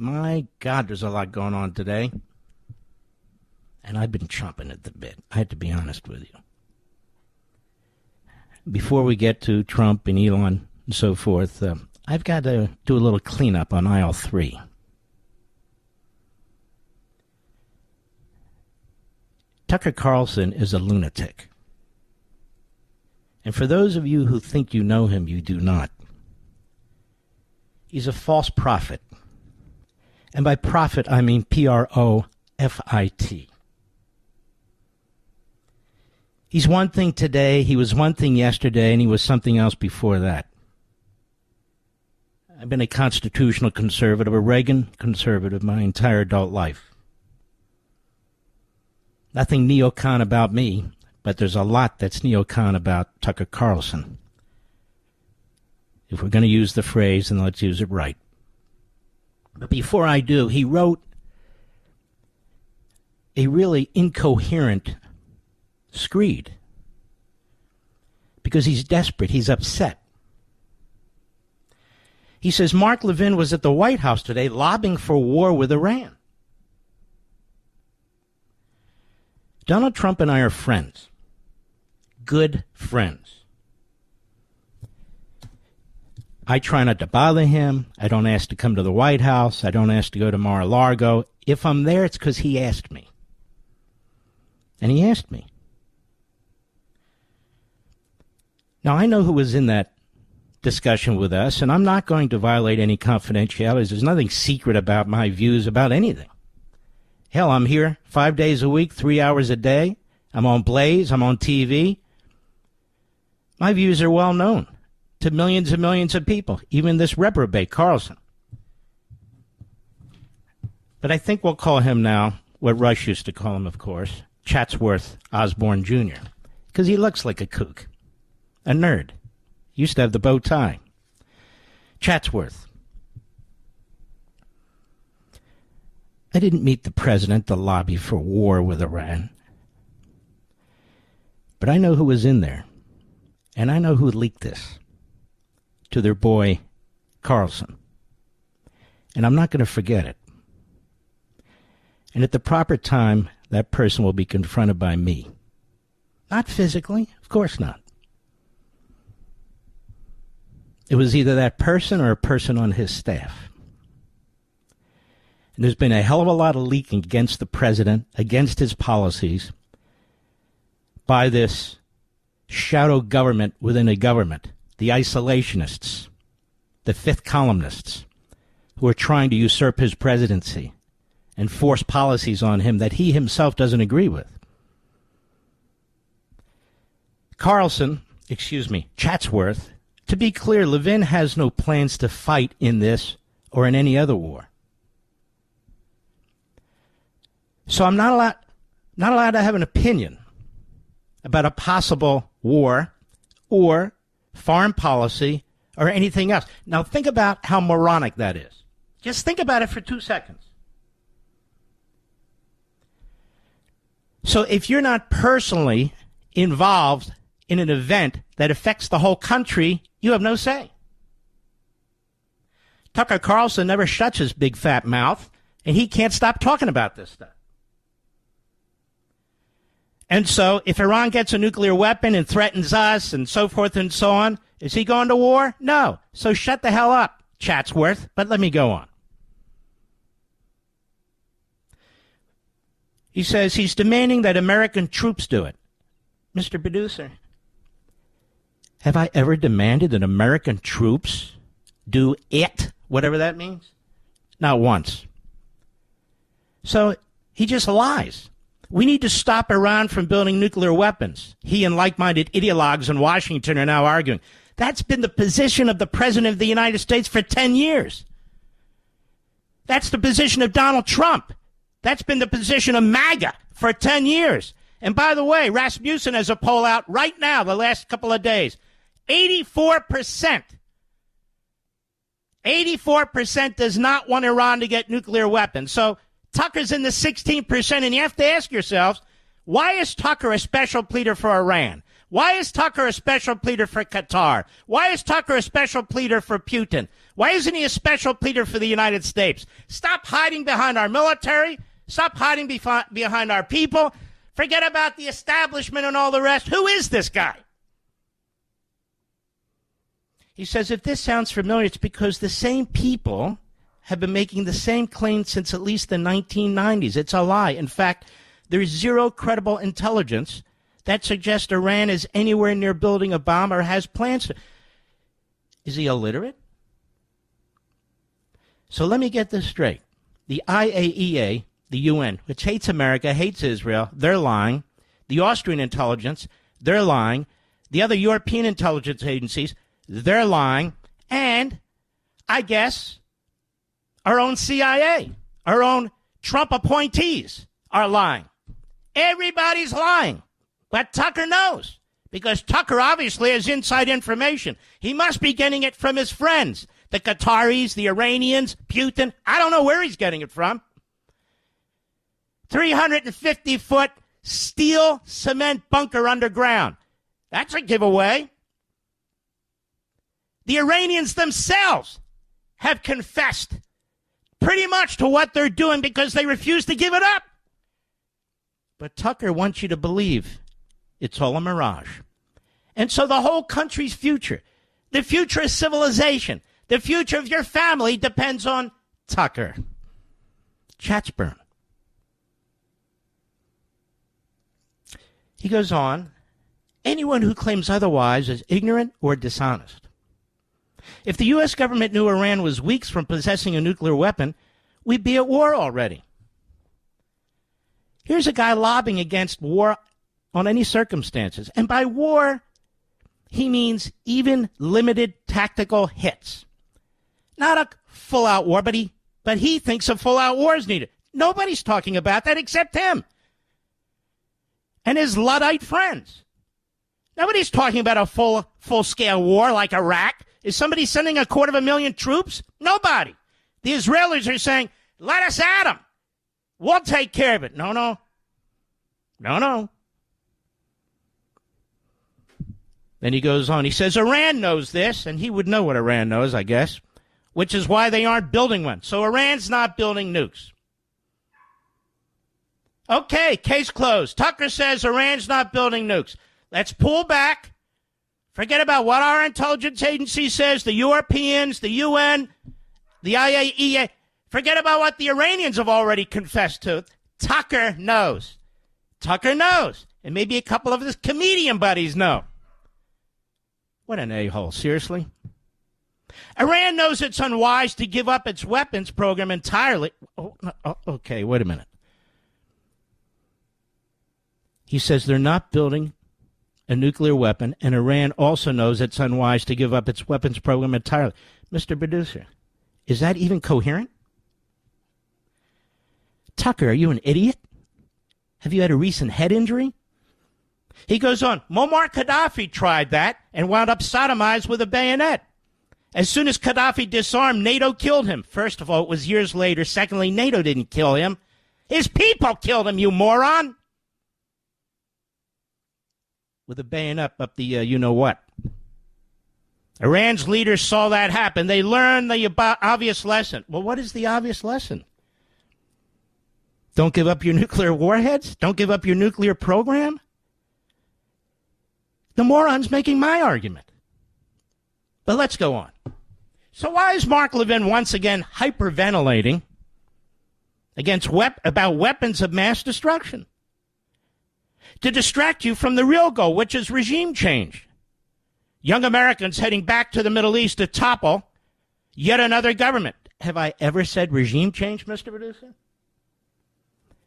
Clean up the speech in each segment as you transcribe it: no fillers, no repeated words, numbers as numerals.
My God, there's a lot going on today. And I've been chomping at the bit. I had to be honest with you. Before we get to Trump and Elon and so forth, I've got to do a little cleanup on aisle 3. Tucker Carlson is a lunatic. And for those of you who think you know him, you do not. He's a false prophet. And by prophet, I mean P-R-O-F-I-T. He's one thing today, he was one thing yesterday, and he was something else before that. I've been a constitutional conservative, a Reagan conservative my entire adult life. Nothing neocon about me, but there's a lot that's neocon about Tucker Carlson. If we're going to use the phrase, then let's use it right. But before I do, he wrote a really incoherent screed because he's desperate, he's upset. He says Mark Levin was at the White House today lobbying for war with Iran. Donald Trump and I are friends, good friends. I try not to bother him. I don't ask to come to the White House. I don't ask to go to Mar-a-Lago. If I'm there, it's because he asked me. And he asked me. Now, I know who was in that discussion with us, and I'm not going to violate any confidentialities. There's nothing secret about my views about anything. Hell, I'm here 5 days a week, 3 hours a day. I'm on Blaze. I'm on TV. My views are well known to millions and millions of people, even this reprobate, Carlson. But I think we'll call him now, what Rush used to call him, of course, Chatsworth Osborne Jr., because he looks like a kook, a nerd. Used to have the bow tie. Chatsworth. I didn't meet the president to lobby for war with Iran. But I know who was in there. And I know who leaked this to their boy, Carlson. And I'm not going to forget it. And at the proper time, that person will be confronted by me. Not physically, of course not. It was either that person or a person on his staff. And there's been a hell of a lot of leaking against the president, against his policies, by this shadow government within a government, the isolationists, the fifth columnists, who are trying to usurp his presidency and force policies on him that he himself doesn't agree with. Chatsworth, to be clear, Levin has no plans to fight in this or in any other war. So I'm not allowed to have an opinion about a possible war or foreign policy or anything else. Now think about how moronic that is. Just think about it for 2 seconds. So if you're not personally involved in an event that affects the whole country, you have no say. Tucker Carlson never shuts his big fat mouth, and he can't stop talking about this stuff. And so if Iran gets a nuclear weapon and threatens us and so forth and so on, is he going to war? No. So shut the hell up, Chatsworth. But let me go on. He says he's demanding that American troops do it. Mr. Producer, have I ever demanded that American troops do it, whatever that means? Not once. So he just lies. We need to stop Iran from building nuclear weapons. He and like-minded ideologues in Washington are now arguing. That's been the position of the President of the United States for 10 years. That's the position of Donald Trump. That's been the position of MAGA for 10 years. And by the way, Rasmussen has a poll out right now, the last couple of days. 84%. 84% does not want Iran to get nuclear weapons. So Tucker's in the 16%, and you have to ask yourselves, why is Tucker a special pleader for Iran? Why is Tucker a special pleader for Qatar? Why is Tucker a special pleader for Putin? Why isn't he a special pleader for the United States? Stop hiding behind our military. Stop hiding behind our people. Forget about the establishment and all the rest. Who is this guy? He says, if this sounds familiar, it's because the same people have been making the same claim since at least the 1990s. It's a lie. In fact, there's zero credible intelligence that suggests Iran is anywhere near building a bomb or has plans to. Is he illiterate? So let me get this straight. The IAEA, the UN, which hates America, hates Israel, they're lying. The Austrian intelligence, they're lying. The other European intelligence agencies, they're lying. And, I guess, our own CIA, our own Trump appointees are lying. Everybody's lying. But Tucker knows, because Tucker obviously has inside information. He must be getting it from his friends, the Qataris, the Iranians, Putin. I don't know where he's getting it from. 350-foot steel cement bunker underground. That's a giveaway. The Iranians themselves have confessed pretty much to what they're doing because they refuse to give it up. But Tucker wants you to believe it's all a mirage. And so the whole country's future, the future of civilization, the future of your family depends on Tucker. Chatsworth. He goes on, anyone who claims otherwise is ignorant or dishonest. If the U.S. government knew Iran was weeks from possessing a nuclear weapon, we'd be at war already. Here's a guy lobbying against war on any circumstances. And by war, he means even limited tactical hits. Not a full-out war, but he thinks a full-out war is needed. Nobody's talking about that except him and his Luddite friends. Nobody's talking about a full-scale war like Iraq. Is somebody sending 250,000 troops? Nobody. The Israelis are saying, let us at them. We'll take care of it. No. Then he goes on. He says, Iran knows this, and he would know what Iran knows, I guess, which is why they aren't building one. So Iran's not building nukes. Okay, case closed. Tucker says Iran's not building nukes. Let's pull back. Forget about what our intelligence agency says, the Europeans, the UN, the IAEA. Forget about what the Iranians have already confessed to. Tucker knows. Tucker knows. And maybe a couple of his comedian buddies know. What an a-hole, seriously. Iran knows it's unwise to give up its weapons program entirely. Okay, wait a minute. He says they're not building a nuclear weapon, and Iran also knows it's unwise to give up its weapons program entirely. Mr. Producer, is that even coherent? Tucker, are you an idiot? Have you had a recent head injury? He goes on, Muammar Gaddafi tried that and wound up sodomized with a bayonet. As soon as Gaddafi disarmed, NATO killed him. First of all, it was years later. Secondly, NATO didn't kill him. His people killed him, you moron. With a bayonet up the you-know-what. Iran's leaders saw that happen. They learned the obvious lesson. Well, what is the obvious lesson? Don't give up your nuclear warheads? Don't give up your nuclear program? The moron's making my argument. But let's go on. So why is Mark Levin once again hyperventilating about weapons of mass destruction? To distract you from the real goal, which is regime change. Young Americans heading back to the Middle East to topple yet another government. Have I ever said regime change, Mr. Producer?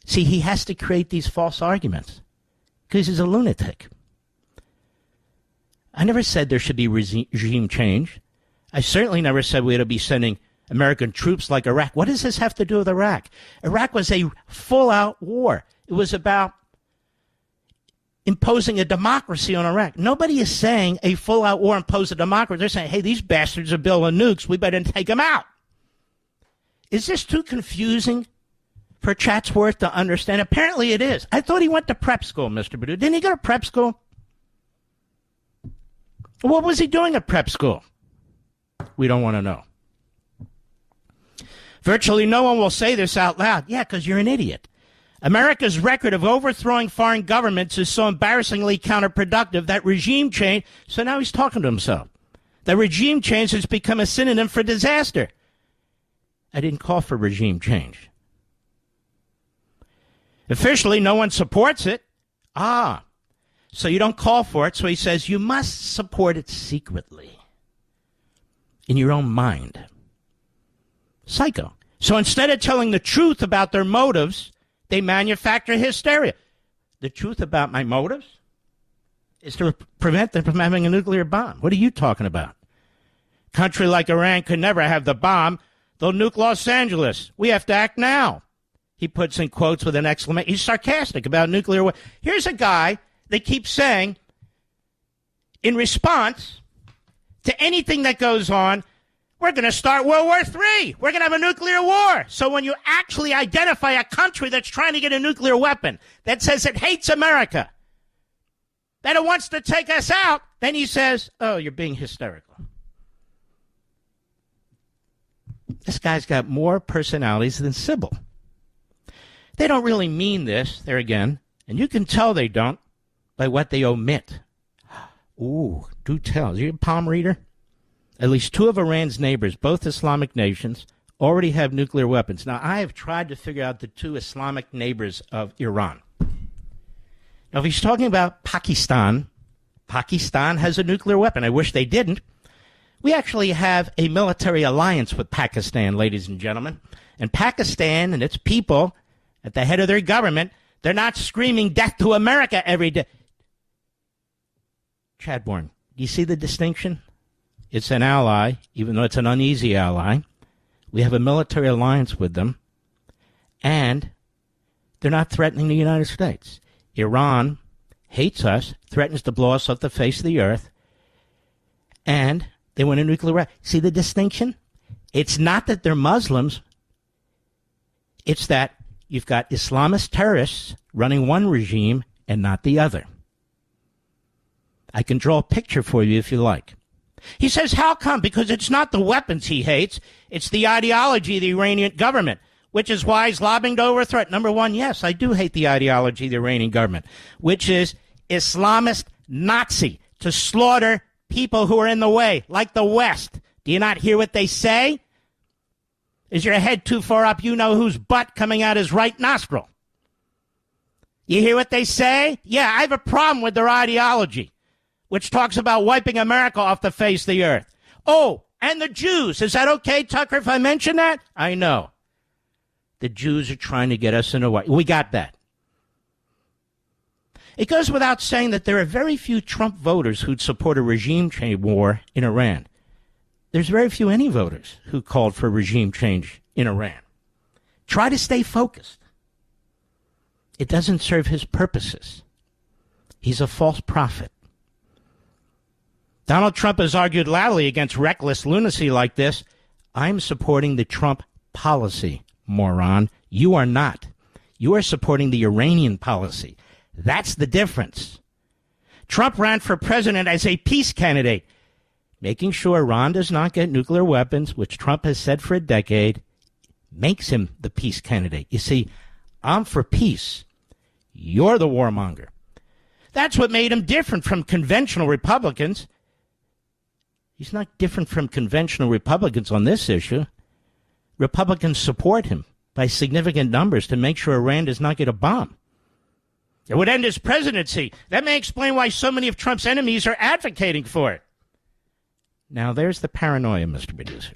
See, he has to create these false arguments because he's a lunatic. I never said there should be regime change. I certainly never said we ought to be sending American troops like Iraq. What does this have to do with Iraq? Iraq was a full-out war. It was about imposing a democracy on Iraq. Nobody is saying a full-out war imposed a democracy. They're saying, hey, these bastards are building nukes. We better take them out. Is this too confusing for Chatsworth to understand? Apparently it is. I thought he went to prep school, Mr. Perdue. Didn't he go to prep school? What was he doing at prep school? We don't want to know. Virtually no one will say this out loud. Yeah, because you're an idiot. America's record of overthrowing foreign governments is so embarrassingly counterproductive that regime change, so now he's talking to himself, that regime change has become a synonym for disaster. I didn't call for regime change. Officially, no one supports it. So you don't call for it, so he says you must support it secretly, in your own mind. Psycho. So instead of telling the truth about their motives, they manufacture hysteria. The truth about my motives is to prevent them from having a nuclear bomb. What are you talking about? A country like Iran could never have the bomb. They'll nuke Los Angeles. We have to act now. He puts in quotes with an exclamation. He's sarcastic about nuclear war. Here's a guy that keeps saying, in response to anything that goes on, we're going to start World War III. We're going to have a nuclear war. So when you actually identify a country that's trying to get a nuclear weapon, that says it hates America, that it wants to take us out, then he says, oh, you're being hysterical. This guy's got more personalities than Sybil. They don't really mean this, there again, and you can tell they don't by what they omit. Ooh, do tell. Are you a palm reader? At least two of Iran's neighbors, both Islamic nations, already have nuclear weapons. Now, I have tried to figure out the two Islamic neighbors of Iran. Now, if he's talking about Pakistan, Pakistan has a nuclear weapon. I wish they didn't. We actually have a military alliance with Pakistan, ladies and gentlemen. And Pakistan and its people, at the head of their government, they're not screaming death to America every day. Chadbourne, do you see the distinction? It's an ally, even though it's an uneasy ally. We have a military alliance with them, and they're not threatening the United States. Iran hates us, threatens to blow us off the face of the earth, and they want a nuclear weapon. See the distinction? It's not that they're Muslims. It's that you've got Islamist terrorists running one regime and not the other. I can draw a picture for you if you like. He says, how come? Because it's not the weapons he hates. It's the ideology of the Iranian government, which is why he's lobbying to overthrow it. Number one, yes, I do hate the ideology of the Iranian government, which is Islamist Nazi, to slaughter people who are in the way, like the West. Do you not hear what they say? Is your head too far up? You know whose butt coming out his right nostril. You hear what they say? Yeah, I have a problem with their ideology, which talks about wiping America off the face of the earth. Oh, and the Jews. Is that okay, Tucker, if I mention that? I know. The Jews are trying to get us in a way. We got that. It goes without saying that there are very few Trump voters who'd support a regime change war in Iran. There's very few any voters who called for regime change in Iran. Try to stay focused. It doesn't serve his purposes. He's a false prophet. Donald Trump has argued loudly against reckless lunacy like this. I'm supporting the Trump policy, moron. You are not. You are supporting the Iranian policy. That's the difference. Trump ran for president as a peace candidate, making sure Iran does not get nuclear weapons, which Trump has said for a decade, makes him the peace candidate. You see, I'm for peace. You're the warmonger. That's what made him different from conventional Republicans. He's not different from conventional Republicans on this issue. Republicans support him by significant numbers to make sure Iran does not get a bomb. It would end his presidency. That may explain why so many of Trump's enemies are advocating for it. Now, there's the paranoia, Mr. Producer.